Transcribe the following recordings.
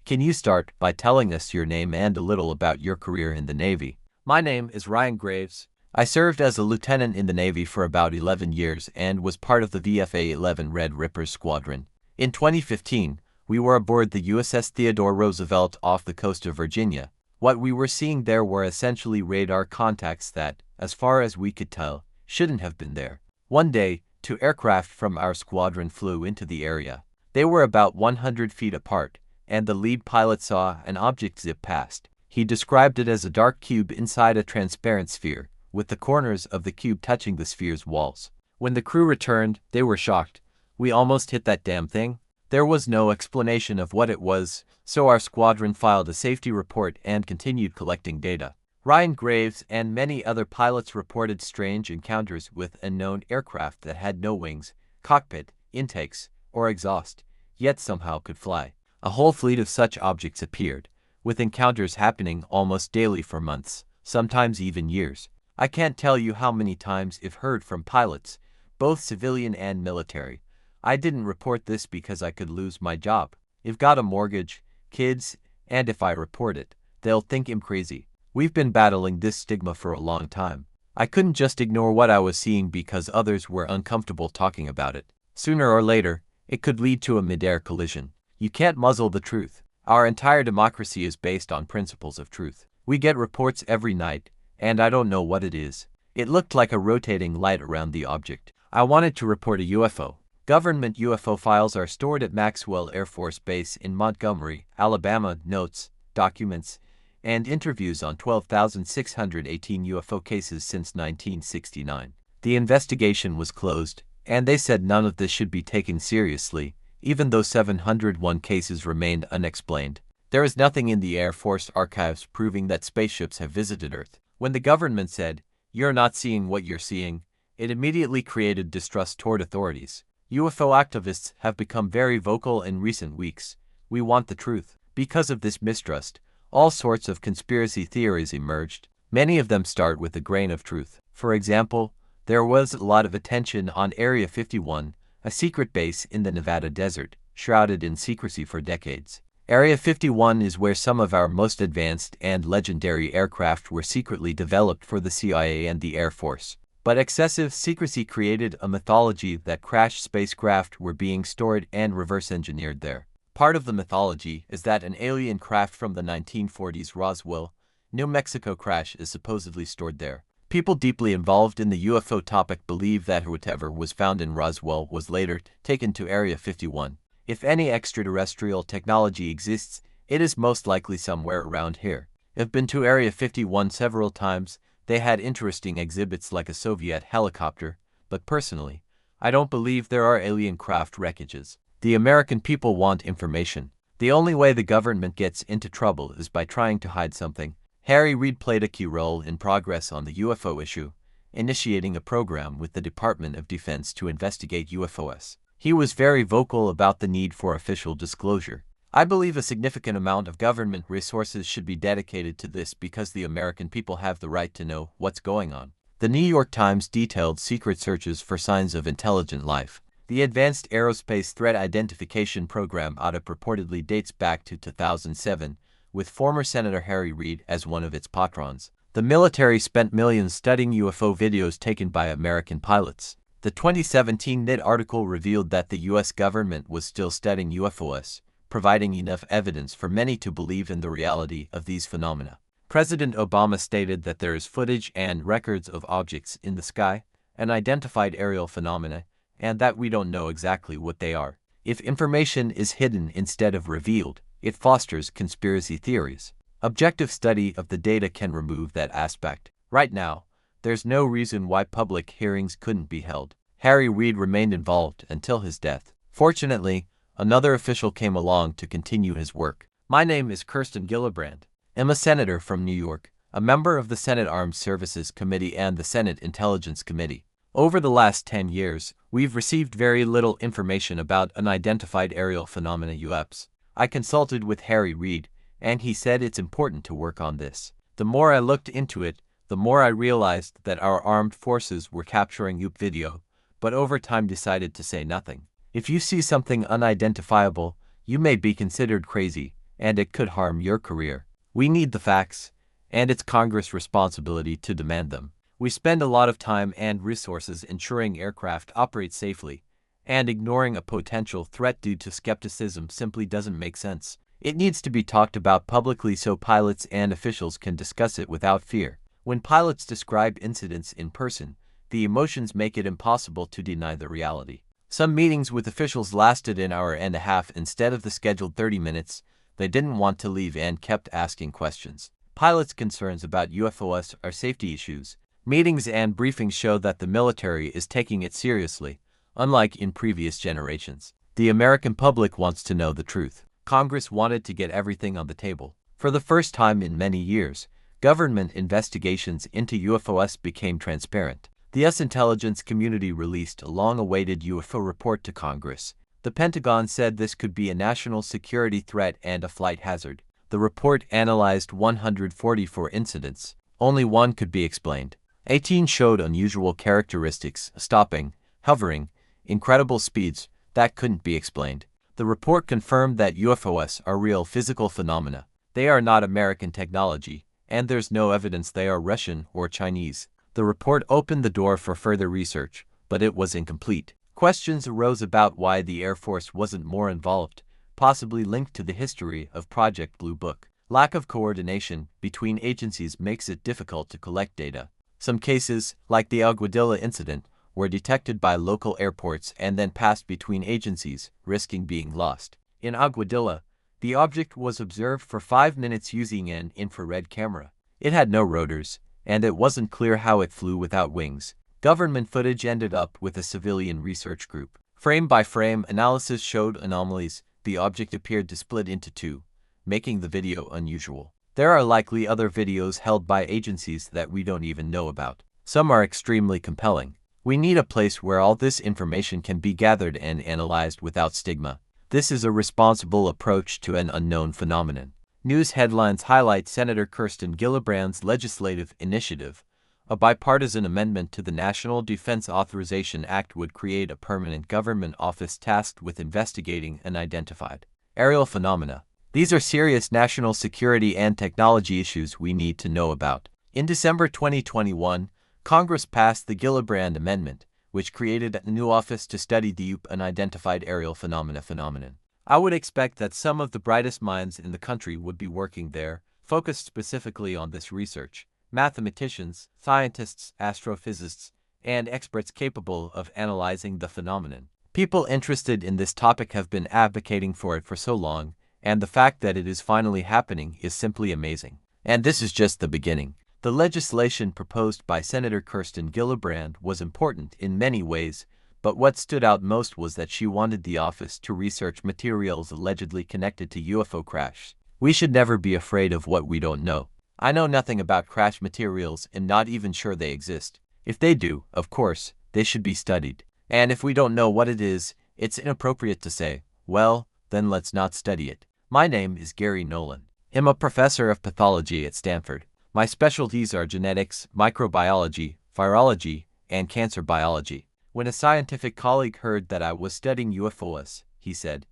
Can you start by telling us your name and a little about your career in the Navy? My name is Ryan Graves. I served as a lieutenant in the Navy for about 11 years and was part of the VFA-11 Red Rippers Squadron. In 2015, we were aboard the USS Theodore Roosevelt off the coast of Virginia. What we were seeing there were essentially radar contacts that, as far as we could tell, shouldn't have been there. One day, 2 aircraft from our squadron flew into the area. They were about 100 feet apart, and the lead pilot saw an object zip past. He described it as a dark cube inside a transparent sphere, with the corners of the cube touching the sphere's walls. When the crew returned, they were shocked. We almost hit that damn thing. There was no explanation of what it was, so our squadron filed a safety report and continued collecting data. Ryan Graves and many other pilots reported strange encounters with unknown aircraft that had no wings, cockpit, intakes, or exhaust, yet somehow could fly. A whole fleet of such objects appeared, with encounters happening almost daily for months, sometimes even years. I can't tell you how many times I've heard from pilots, both civilian and military. I didn't report this because I could lose my job. I've got a mortgage, kids, and if I report it, they'll think I'm crazy. We've been battling this stigma for a long time. I couldn't just ignore what I was seeing because others were uncomfortable talking about it. Sooner or later, it could lead to a mid-air collision. You can't muzzle the truth. Our entire democracy is based on principles of truth. We get reports every night, and I don't know what it is. It looked like a rotating light around the object. I wanted to report a UFO. Government UFO files are stored at Maxwell Air Force Base in Montgomery, Alabama. Notes, documents, and interviews on 12,618 UFO cases since 1969. The investigation was closed, and they said none of this should be taken seriously, even though 701 cases remained unexplained. There is nothing in the Air Force archives proving that spaceships have visited Earth. When the government said, "You're not seeing what you're seeing," it immediately created distrust toward authorities. UFO activists have become very vocal in recent weeks. We want the truth. Because of this mistrust, all sorts of conspiracy theories emerged. Many of them start with a grain of truth. For example, there was a lot of attention on Area 51, a secret base in the Nevada desert, shrouded in secrecy for decades. Area 51 is where some of our most advanced and legendary aircraft were secretly developed for the CIA and the Air Force. But excessive secrecy created a mythology that crashed spacecraft were being stored and reverse-engineered there. Part of the mythology is that an alien craft from the 1940s Roswell, New Mexico crash is supposedly stored there. People deeply involved in the UFO topic believe that whatever was found in Roswell was later taken to Area 51. If any extraterrestrial technology exists, it is most likely somewhere around here. I've been to Area 51 several times. They had interesting exhibits like a Soviet helicopter, but personally, I don't believe there are alien craft wreckages. The American people want information. The only way the government gets into trouble is by trying to hide something. Harry Reid played a key role in progress on the UFO issue, initiating a program with the Department of Defense to investigate UFOs. He was very vocal about the need for official disclosure. I believe a significant amount of government resources should be dedicated to this because the American people have the right to know what's going on. The New York Times detailed secret searches for signs of intelligent life. The Advanced Aerospace Threat Identification Program audit purportedly dates back to 2007, with former Senator Harry Reid as one of its patrons. The military spent millions studying UFO videos taken by American pilots. The 2017 NIT article revealed that the U.S. government was still studying UFOs, providing enough evidence for many to believe in the reality of these phenomena. President Obama stated that there is footage and records of objects in the sky, unidentified aerial phenomena, and that we don't know exactly what they are. If information is hidden instead of revealed, it fosters conspiracy theories. Objective study of the data can remove that aspect. Right now, there's no reason why public hearings couldn't be held. Harry Reid remained involved until his death. Fortunately, another official came along to continue his work. My name is Kirsten Gillibrand. I'm a senator from New York, a member of the Senate Armed Services Committee and the Senate Intelligence Committee. Over the last 10 years, we've received very little information about unidentified aerial phenomena UFOs. I consulted with Harry Reid, and he said it's important to work on this. The more I looked into it, the more I realized that our armed forces were capturing UFO video, but over time decided to say nothing. If you see something unidentifiable, you may be considered crazy, and it could harm your career. We need the facts, and it's Congress' responsibility to demand them. We spend a lot of time and resources ensuring aircraft operate safely, and ignoring a potential threat due to skepticism simply doesn't make sense. It needs to be talked about publicly so pilots and officials can discuss it without fear. When pilots describe incidents in person, the emotions make it impossible to deny the reality. Some meetings with officials lasted an hour and a half instead of the scheduled 30 minutes. They didn't want to leave and kept asking questions. Pilots' concerns about UFOs are safety issues. Meetings and briefings show that the military is taking it seriously, unlike in previous generations. The American public wants to know the truth. Congress wanted to get everything on the table. For the first time in many years, government investigations into UFOs became transparent. The U.S. intelligence community released a long-awaited UFO report to Congress. The Pentagon said this could be a national security threat and a flight hazard. The report analyzed 144 incidents. Only one could be explained. 18 showed unusual characteristics, stopping, hovering, incredible speeds, that couldn't be explained. The report confirmed that UFOs are real physical phenomena. They are not American technology, and there's no evidence they are Russian or Chinese. The report opened the door for further research, but it was incomplete. Questions arose about why the Air Force wasn't more involved, possibly linked to the history of Project Blue Book. Lack of coordination between agencies makes it difficult to collect data. Some cases, like the Aguadilla incident, were detected by local airports and then passed between agencies, risking being lost. In Aguadilla, the object was observed for 5 minutes using an infrared camera. It had no rotors, and it wasn't clear how it flew without wings. Government footage ended up with a civilian research group. Frame-by-frame analysis showed anomalies. The object appeared to split into two, making the video unusual. There are likely other videos held by agencies that we don't even know about. Some are extremely compelling. We need a place where all this information can be gathered and analyzed without stigma. This is a responsible approach to an unknown phenomenon. News headlines highlight Senator Kirsten Gillibrand's legislative initiative. A bipartisan amendment to the National Defense Authorization Act would create a permanent government office tasked with investigating unidentified aerial phenomena. These are serious national security and technology issues we need to know about. In December 2021, Congress passed the Gillibrand Amendment, which created a new office to study the unidentified aerial phenomenon. I would expect that some of the brightest minds in the country would be working there, focused specifically on this research. Mathematicians, scientists, astrophysicists, and experts capable of analyzing the phenomenon. People interested in this topic have been advocating for it for so long, and the fact that it is finally happening is simply amazing. And this is just the beginning. The legislation proposed by Senator Kirsten Gillibrand was important in many ways, but what stood out most was that she wanted the office to research materials allegedly connected to UFO crashes. We should never be afraid of what we don't know. I know nothing about crash materials and not even sure they exist. If they do, of course, they should be studied. And if we don't know what it is, it's inappropriate to say, well, then let's not study it. My name is Gary Nolan. I'm a professor of pathology at Stanford. My specialties are genetics, microbiology, virology, and cancer biology. When a scientific colleague heard that I was studying UFOs, he said,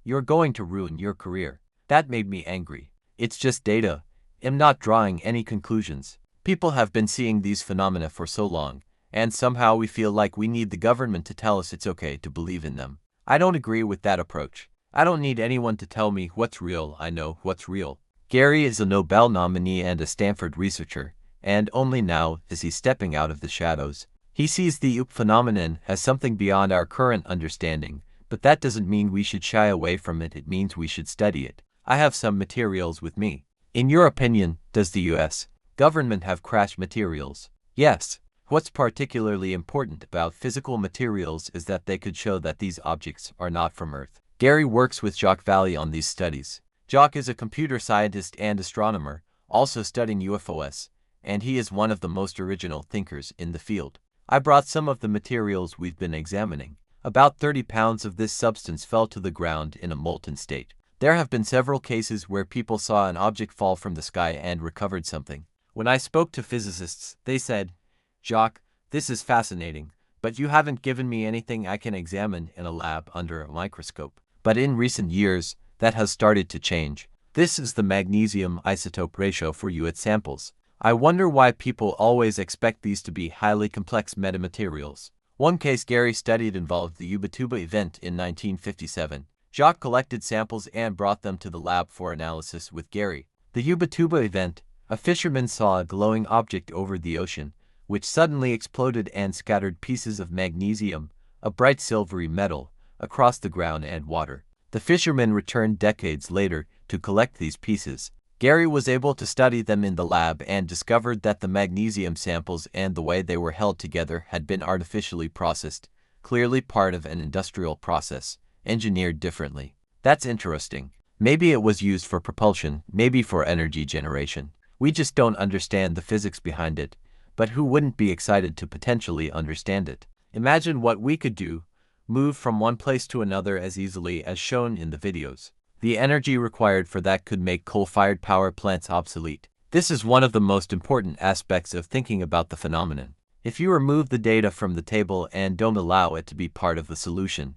"You're going to ruin your career." That made me angry. It's just data. I'm not drawing any conclusions. People have been seeing these phenomena for so long, and somehow we feel like we need the government to tell us it's okay to believe in them. I don't agree with that approach. I don't need anyone to tell me what's real. I know what's real. Gary is a Nobel nominee and a Stanford researcher, and only now is he stepping out of the shadows. He sees the UFO phenomenon as something beyond our current understanding, but that doesn't mean we should shy away from it. It means we should study it. I have some materials with me. In your opinion, does the U.S. government have crash materials? Yes. What's particularly important about physical materials is that they could show that these objects are not from Earth. Gary works with Jacques Vallée on these studies. Jacques is a computer scientist and astronomer, also studying UFOs, and he is one of the most original thinkers in the field. I brought some of the materials we've been examining. About 30 pounds of this substance fell to the ground in a molten state. There have been several cases where people saw an object fall from the sky and recovered something. When I spoke to physicists, they said, "Jacques, this is fascinating, but you haven't given me anything I can examine in a lab under a microscope." But in recent years, that has started to change. This is the magnesium isotope ratio for UFO samples. I wonder why people always expect these to be highly complex metamaterials. One case Gary studied involved the Ubatuba event in 1957. Jacques collected samples and brought them to the lab for analysis with Gary. The Ubatuba event, a fisherman saw a glowing object over the ocean, which suddenly exploded and scattered pieces of magnesium, a bright silvery metal, across the ground and water. The fisherman returned decades later to collect these pieces. Gary was able to study them in the lab and discovered that the magnesium samples and the way they were held together had been artificially processed, clearly part of an industrial process, engineered differently. That's interesting. Maybe it was used for propulsion, maybe for energy generation. We just don't understand the physics behind it, but who wouldn't be excited to potentially understand it? Imagine what we could do, move from one place to another as easily as shown in the videos. The energy required for that could make coal-fired power plants obsolete. This is one of the most important aspects of thinking about the phenomenon. If you remove the data from the table and don't allow it to be part of the solution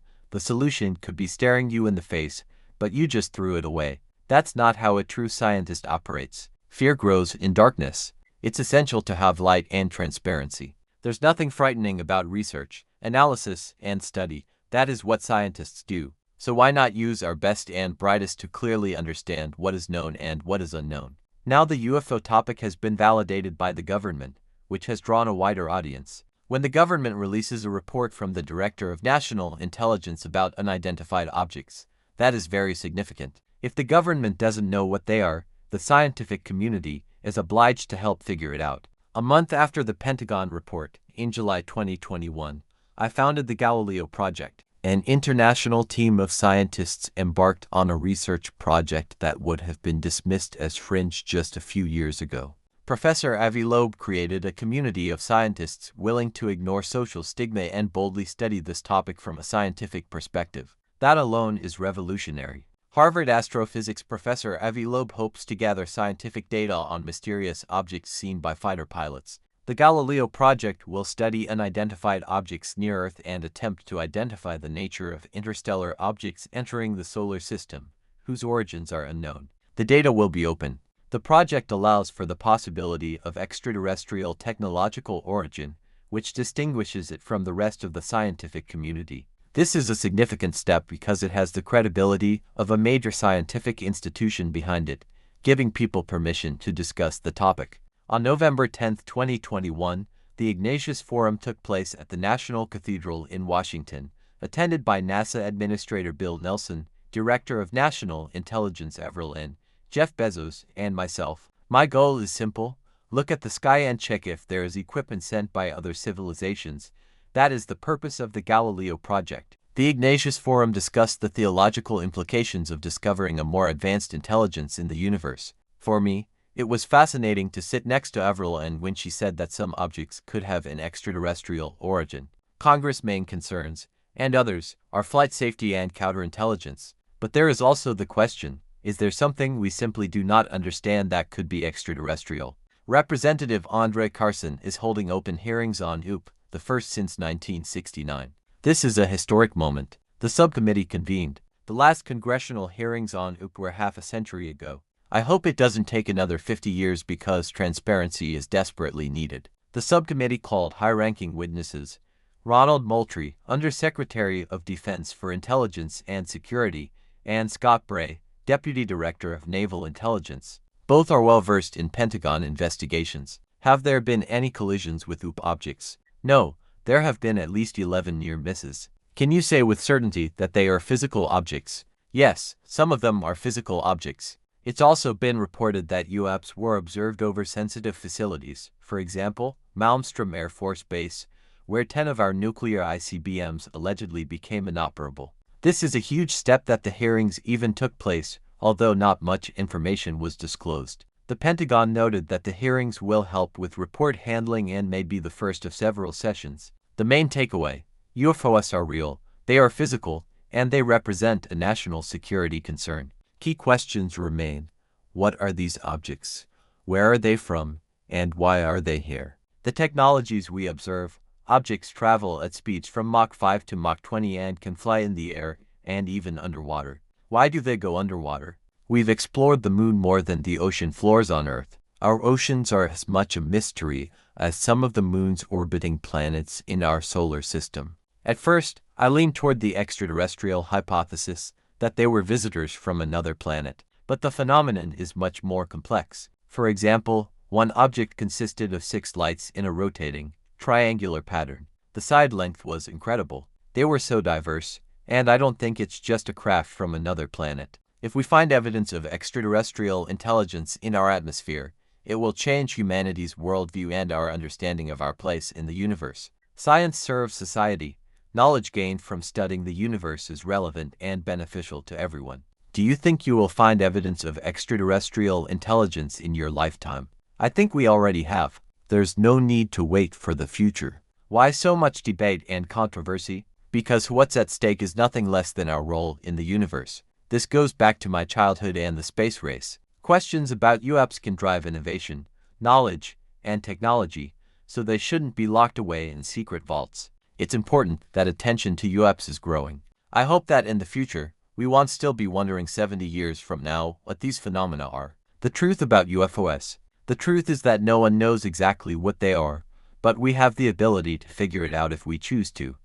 could be staring you in the face, but you just threw it away. That's not how a true scientist operates. Fear grows in darkness. It's essential to have light and transparency. There's nothing frightening about research, analysis, and study. That is what scientists do. So why not use our best and brightest to clearly understand what is known and what is unknown? Now the UFO topic has been validated by the government, which has drawn a wider audience. When the government releases a report from the Director of National Intelligence about unidentified objects, that is very significant. If the government doesn't know what they are, the scientific community is obliged to help figure it out. A month after the Pentagon report, in July 2021, I founded the Galileo Project. An international team of scientists embarked on a research project that would have been dismissed as fringe just a few years ago. Professor Avi Loeb created a community of scientists willing to ignore social stigma and boldly study this topic from a scientific perspective. That alone is revolutionary. Harvard astrophysics professor Avi Loeb hopes to gather scientific data on mysterious objects seen by fighter pilots. The Galileo Project will study unidentified objects near Earth and attempt to identify the nature of interstellar objects entering the solar system, whose origins are unknown. The data will be open. The project allows for the possibility of extraterrestrial technological origin, which distinguishes it from the rest of the scientific community. This is a significant step because it has the credibility of a major scientific institution behind it, giving people permission to discuss the topic. On November 10, 2021, the Ignatius Forum took place at the National Cathedral in Washington, attended by NASA Administrator Bill Nelson, Director of National Intelligence Avril N., Jeff Bezos, and myself. My goal is simple: look at the sky and check if there is equipment sent by other civilizations. That is the purpose of the Galileo Project. The Ignatius Forum discussed the theological implications of discovering a more advanced intelligence in the universe. For me, it was fascinating to sit next to Avril N. when she said that some objects could have an extraterrestrial origin. Congress' main concerns, and others, are flight safety and counterintelligence. But there is also the question: is there something we simply do not understand that could be extraterrestrial? Representative Andre Carson is holding open hearings on UFO, the first since 1969. This is a historic moment. The subcommittee convened. The last congressional hearings on UFO were half a century ago. I hope it doesn't take another 50 years because transparency is desperately needed. The subcommittee called high-ranking witnesses: Ronald Moultrie, Undersecretary of Defense for Intelligence and Security, and Scott Bray, Deputy Director of Naval Intelligence. Both are well-versed in Pentagon investigations. Have there been any collisions with UFO objects? No, there have been at least 11 near misses. Can you say with certainty that they are physical objects? Yes, some of them are physical objects. It's also been reported that UAPs were observed over sensitive facilities, for example, Malmstrom Air Force Base, where 10 of our nuclear ICBMs allegedly became inoperable. This is a huge step that the hearings even took place, although not much information was disclosed. The Pentagon noted that the hearings will help with report handling and may be the first of several sessions. The main takeaway: UFOs are real, they are physical, and they represent a national security concern. Key questions remain: what are these objects? Where are they from? And why are they here? The technologies we observe: objects travel at speeds from Mach 5 to Mach 20 and can fly in the air and even underwater. Why do they go underwater? We've explored the moon more than the ocean floors on Earth. Our oceans are as much a mystery as some of the moons orbiting planets in our solar system. At first, I leaned toward the extraterrestrial hypothesis that they were visitors from another planet, but the phenomenon is much more complex. For example, one object consisted of 6 lights in a rotating, triangular pattern. The side length was incredible. They were so diverse, and I don't think it's just a craft from another planet. If we find evidence of extraterrestrial intelligence in our atmosphere, it will change humanity's worldview and our understanding of our place in the universe. Science serves society. Knowledge gained from studying the universe is relevant and beneficial to everyone. Do you think you will find evidence of extraterrestrial intelligence in your lifetime? I think we already have. There's no need to wait for the future. Why so much debate and controversy? Because what's at stake is nothing less than our role in the universe. This goes back to my childhood and the space race. Questions about UFOs can drive innovation, knowledge, and technology, so they shouldn't be locked away in secret vaults. It's important that attention to UFOs is growing. I hope that in the future, we won't still be wondering 70 years from now what these phenomena are. The truth about UFOs. The truth is that no one knows exactly what they are, but we have the ability to figure it out if we choose to.